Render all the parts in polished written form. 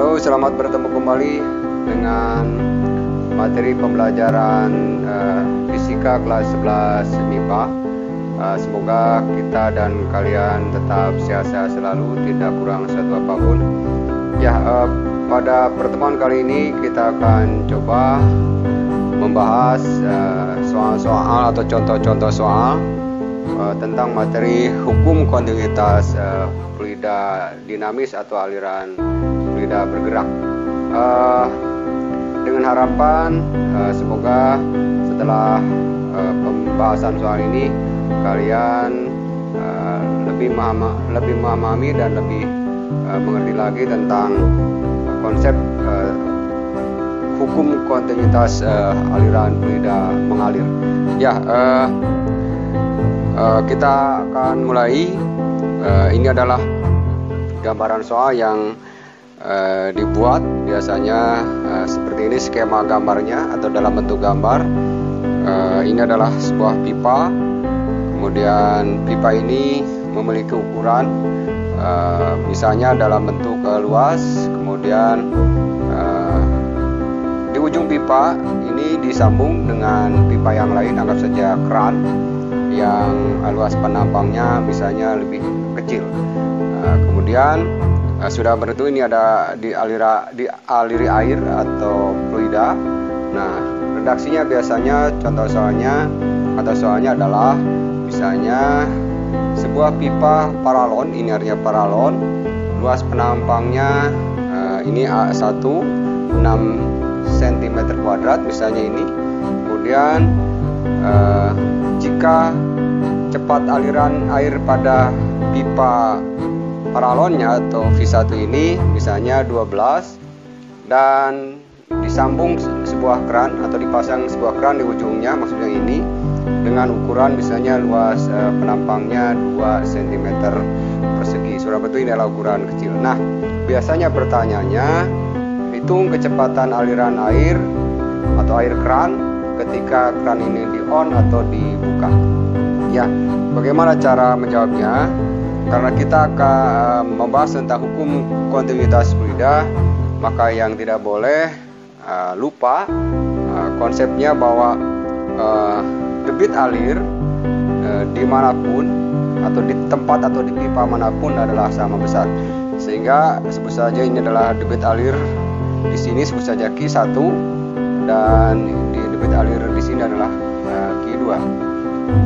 Halo, selamat bertemu kembali dengan materi pembelajaran Fisika kelas 11 MIPA. Semoga kita dan kalian tetap sehat-sehat selalu, tidak kurang satu apapun. Ya, pada pertemuan kali ini kita akan coba membahas soal-soal atau contoh-contoh soal tentang materi hukum kontinuitas fluida dinamis atau aliran fluida bergerak. Dengan harapan semoga setelah pembahasan soal ini kalian lebih memahami dan lebih mengerti lagi tentang konsep hukum kontinuitas aliran fluida mengalir. Ya, kita akan mulai. Ini adalah gambaran soal yang dibuat biasanya seperti ini skema gambarnya atau dalam bentuk gambar. Ini adalah sebuah pipa, kemudian pipa ini memiliki ukuran misalnya dalam bentuk luas, kemudian di ujung pipa ini disambung dengan pipa yang lain, anggap saja keran yang luas penampangnya misalnya lebih kecil. Kemudian sudah tentu ini ada dialiri air atau fluida. Nah, redaksinya biasanya contoh soalnya adalah misalnya sebuah pipa paralon, ini artinya paralon, luas penampangnya ini A1 6 cm kuadrat misalnya ini. Kemudian jika cepat aliran air pada pipa paralonnya atau V1 ini misalnya 12 dan disambung sebuah keran atau dipasang sebuah keran di ujungnya, maksudnya ini dengan ukuran misalnya luas penampangnya 2 cm persegi. Sudah betul ini adalah ukuran kecil. Nah, biasanya pertanyaannya hitung kecepatan aliran air atau air keran ketika keran ini di on atau dibuka. Ya, bagaimana cara menjawabnya? Karena kita akan membahas tentang hukum kontinuitas fluida, maka yang tidak boleh lupa konsepnya bahwa debit alir dimanapun atau di tempat atau di pipa manapun adalah sama besar. Sehingga sebut saja ini adalah debit alir di sini, sebut saja Q1, dan di debit alir di sini adalah Q2.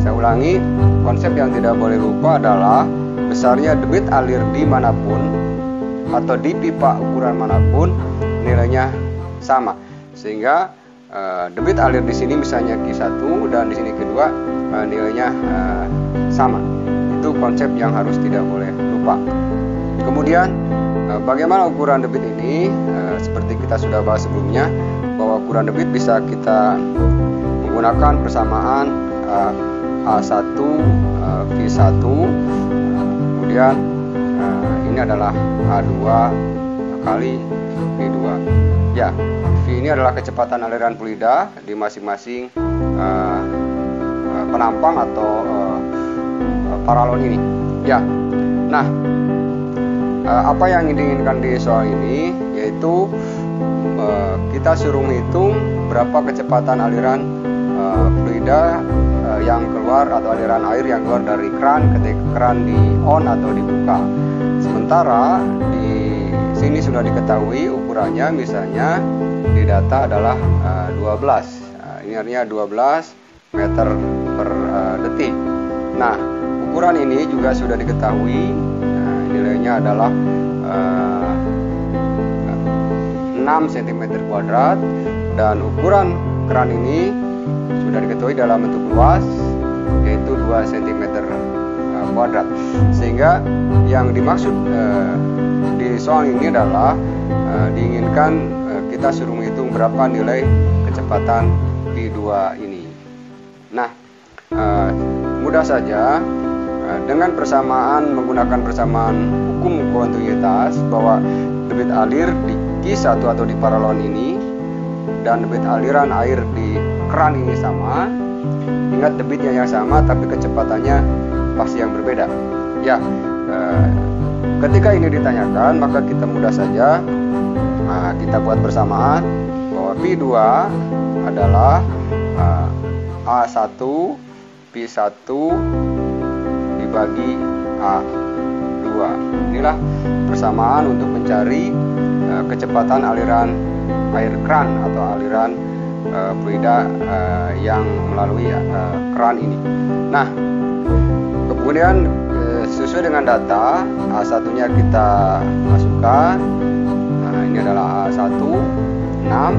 Saya ulangi, konsep yang tidak boleh lupa adalah besarnya debit alir dimanapun atau di pipa ukuran manapun nilainya sama. Sehingga debit alir di sini misalnya Q1 dan di sini Q2 nilainya sama. Itu konsep yang harus tidak boleh lupa. Kemudian bagaimana ukuran debit ini? Seperti kita sudah bahas sebelumnya, bahwa ukuran debit bisa kita menggunakan persamaan A1 V1, kemudian ini adalah A2 kali V2. Ya, V ini adalah kecepatan aliran fluida di masing-masing penampang atau paralon ini. Ya, nah apa yang diinginkan di soal ini yaitu kita suruh menghitung berapa kecepatan aliran fluida yang keluar atau aliran air yang keluar dari keran ketika keran di on atau dibuka. Sementara di sini sudah diketahui ukurannya, misalnya di data adalah 12. Ini artinya 12 meter per detik. Nah, ukuran ini juga sudah diketahui, nilainya adalah 6 cm kuadrat, dan ukuran keran ini sudah diketahui dalam bentuk luas yaitu 2 cm kuadrat. Sehingga yang dimaksud di soal ini adalah diinginkan kita suruh menghitung berapa nilai kecepatan V2 ini. Nah, mudah saja dengan menggunakan persamaan hukum kontinuitas bahwa debit alir di Q1 atau di paralon ini dan debit aliran air di keran ini sama. Ingat, debitnya yang sama tapi kecepatannya pasti yang berbeda. Ya, ketika ini ditanyakan maka kita mudah saja kita buat bersamaan bahwa P2 adalah A1 P1 dibagi A2. Inilah persamaan untuk mencari kecepatan aliran air kran atau aliran fluida yang melalui kran ini. Nah, kemudian sesuai dengan data A1-nya kita masukkan. Nah, ini adalah A1 6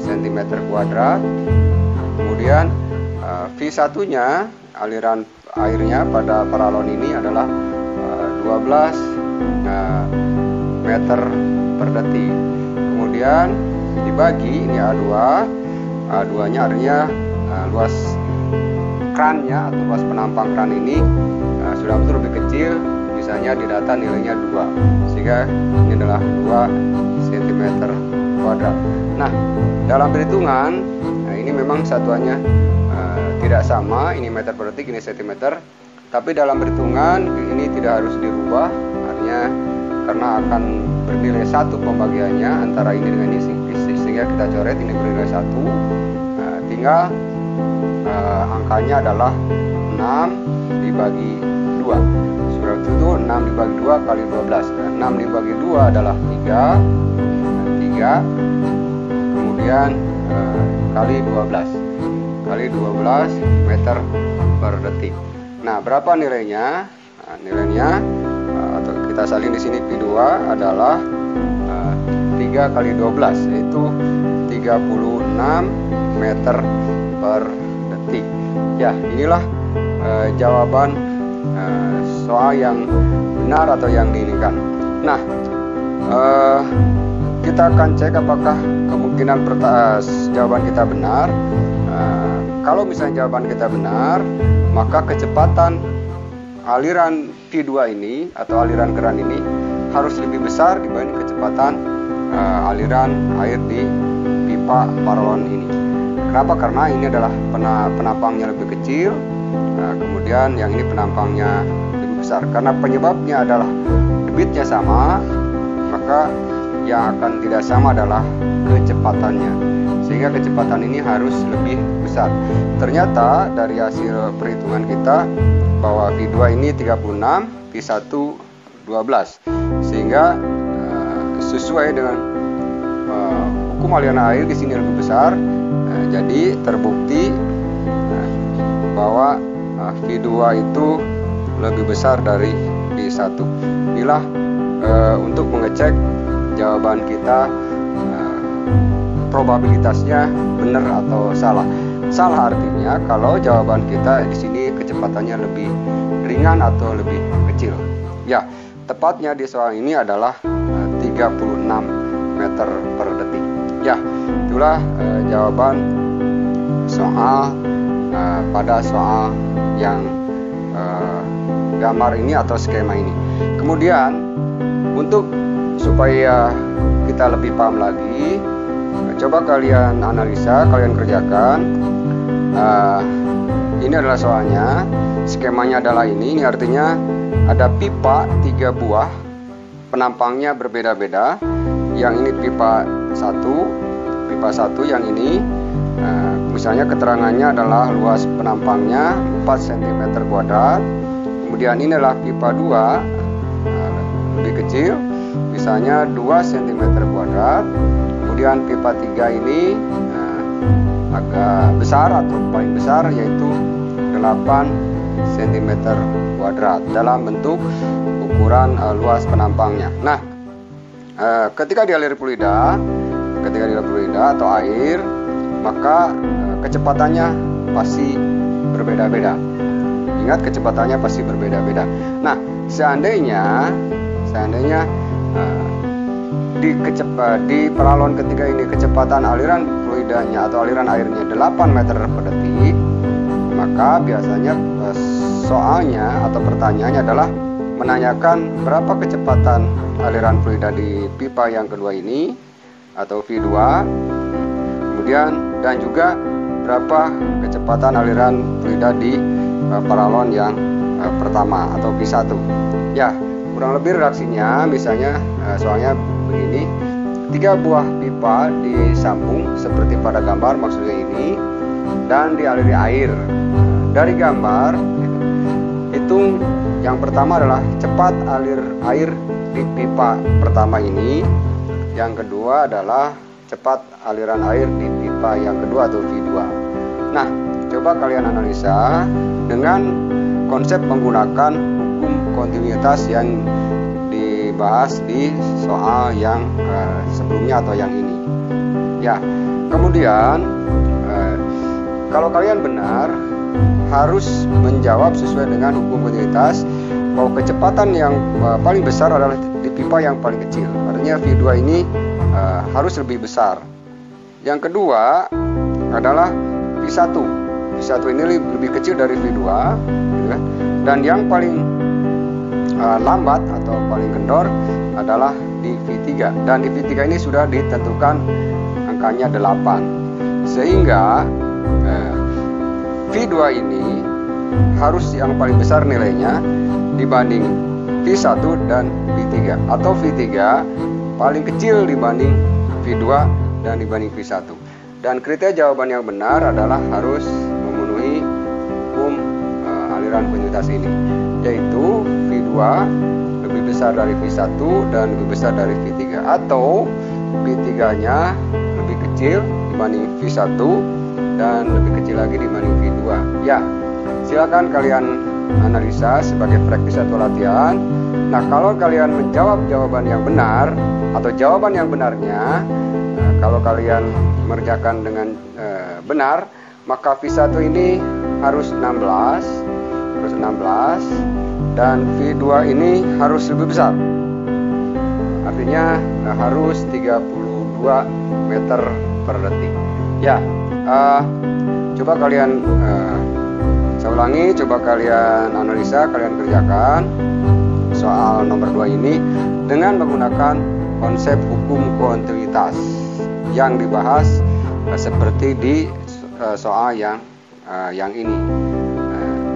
cm kuadrat. Kemudian V1-nya aliran airnya pada paralon ini adalah 12 meter per detik. Kemudian dibagi ini A2. A2-nya artinya luas krannya atau luas penampang kran ini sudah betul lebih kecil, misalnya di data nilainya 2, sehingga ini adalah 2 cm kuadrat. Nah, dalam perhitungan ini memang satuannya tidak sama, ini meter per detik, ini cm, tapi dalam perhitungan ini tidak harus dirubah, artinya karena akan bernilai 1 pembagiannya antara ini dengan ini, sehingga kita coret ini bernilai 1. Tinggal angkanya adalah 6 dibagi 2. Seperti itu 6 dibagi 2 kali 12. 6 dibagi 2 adalah 3. 3. Kemudian kali 12. Kali 12 meter per detik. Nah, berapa nilainya? Nah, nilainya atau kita salin di sini P2 adalah 3 kali 12, yaitu 36 meter per detik. Ya, inilah jawaban soal yang benar atau yang diinginkan. Nah, kita akan cek apakah kemungkinan jawaban kita benar. Kalau misalnya jawaban kita benar, maka kecepatan aliran P2 ini atau aliran keran ini harus lebih besar dibanding kecepatan aliran air di pipa paralon ini. Kenapa? Karena ini adalah penampangnya lebih kecil, kemudian yang ini penampangnya lebih besar. Karena penyebabnya adalah debitnya sama, maka yang akan tidak sama adalah kecepatannya, sehingga kecepatan ini harus lebih besar. Ternyata dari hasil perhitungan kita bahwa V2 ini 36, V1 12, sehingga sesuai dengan hukum aliran air di sini lebih besar. Jadi terbukti bahwa V2 itu lebih besar dari V1. Inilah untuk mengecek jawaban kita probabilitasnya benar atau salah. Salah artinya kalau jawaban kita di sini kecepatannya lebih ringan atau lebih kecil. Ya, tepatnya di soal ini adalah 36 meter per detik. Ya, itulah jawaban soal pada soal yang gambar ini atau skema ini. Kemudian untuk supaya kita lebih paham lagi, coba kalian analisa, kalian kerjakan. Ini adalah soalnya, skemanya adalah ini artinya ada pipa 3 buah, penampangnya berbeda-beda. Yang ini pipa 1, yang ini misalnya keterangannya adalah luas penampangnya 4 cm kuadrat. Kemudian ini adalah pipa 2, lebih kecil, misalnya 2 cm kuadrat. Kemudian pipa 3 ini agak besar atau paling besar, yaitu 8 cm kuadrat dalam bentuk ukuran luas penampangnya. Nah, ketika dialiri fluida atau air, maka kecepatannya pasti berbeda-beda. Ingat, kecepatannya pasti berbeda-beda. Nah, seandainya di paralon ketiga ini kecepatan aliran fluidanya atau aliran airnya 8 meter per detik, maka biasanya soalnya atau pertanyaannya adalah menanyakan berapa kecepatan aliran fluida di pipa yang kedua ini atau V2, kemudian dan juga berapa kecepatan aliran fluida di paralon yang pertama atau V1. Ya, kurang lebih redaksinya misalnya soalnya begini. 3 buah pipa disambung seperti pada gambar maksudnya ini, dan dialiri air. Dari gambar itu yang pertama adalah cepat alir air di pipa pertama ini, yang kedua adalah cepat aliran air di pipa yang kedua atau V2. Nah, coba kalian analisa dengan konsep menggunakan hukum kontinuitas yang dibahas di soal yang sebelumnya atau yang ini. Ya, kemudian kalau kalian benar harus menjawab sesuai dengan hukum kontinuitas bahwa kecepatan yang paling besar adalah di pipa yang paling kecil. Artinya V2 ini harus lebih besar. Yang kedua adalah V1. V1 ini lebih kecil dari V2, ya. Dan yang paling lambat atau paling kendor adalah di V3. Dan di V3 ini sudah ditentukan angkanya 8. Sehingga V2 ini harus yang paling besar nilainya dibanding V1 dan V3, atau V3 paling kecil dibanding V2 dan dibanding V1. Dan kriteria jawaban yang benar adalah harus memenuhi hukum aliran kontinuitas ini, yaitu V2 lebih besar dari V1 dan lebih besar dari V3, atau V3-nya lebih kecil dibanding V1 dan lebih kecil lagi dibanding V2. Ya, silakan kalian analisa sebagai praktis atau latihan. Nah, kalau kalian menjawab jawaban yang benar atau jawaban yang benarnya, kalau kalian mengerjakan dengan benar, maka V1 ini harus 16 dan V2 ini harus lebih besar. Artinya harus 32 meter per detik. Ya, coba kalian saya ulangi, coba kalian analisa, kalian kerjakan soal nomor 2 ini dengan menggunakan konsep hukum kontinuitas yang dibahas seperti di soal yang ini.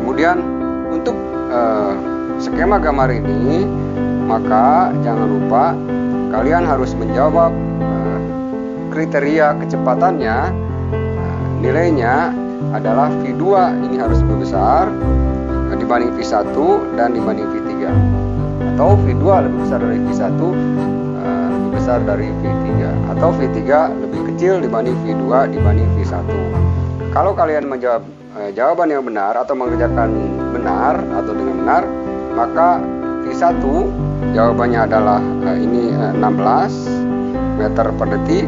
Kemudian untuk skema gambar ini, maka jangan lupa kalian harus menjawab kriteria kecepatannya. Nilainya adalah V2 ini harus lebih besar dibanding V1 dan dibanding V3, atau V2 lebih besar dari V1 lebih besar dari V3, atau V3 lebih kecil dibanding V2 dibanding V1. Kalau kalian menjawab jawaban yang benar atau mengerjakan benar atau dengan benar, maka V1 jawabannya adalah ini 16 meter per detik,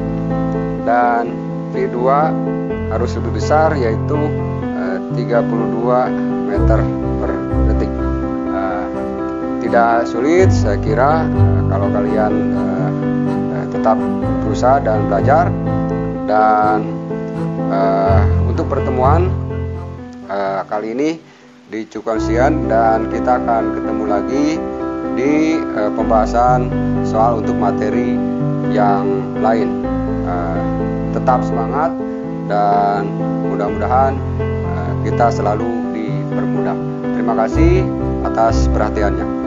dan V2 harus lebih besar, yaitu 32 meter per detik. Tidak sulit, saya kira, kalau kalian tetap berusaha dan belajar. Dan untuk pertemuan kali ini di Cukup Sekian, dan kita akan ketemu lagi di pembahasan soal untuk materi yang lain. Tetap semangat dan mudah-mudahan kita selalu dipermudah. Terima kasih atas perhatiannya.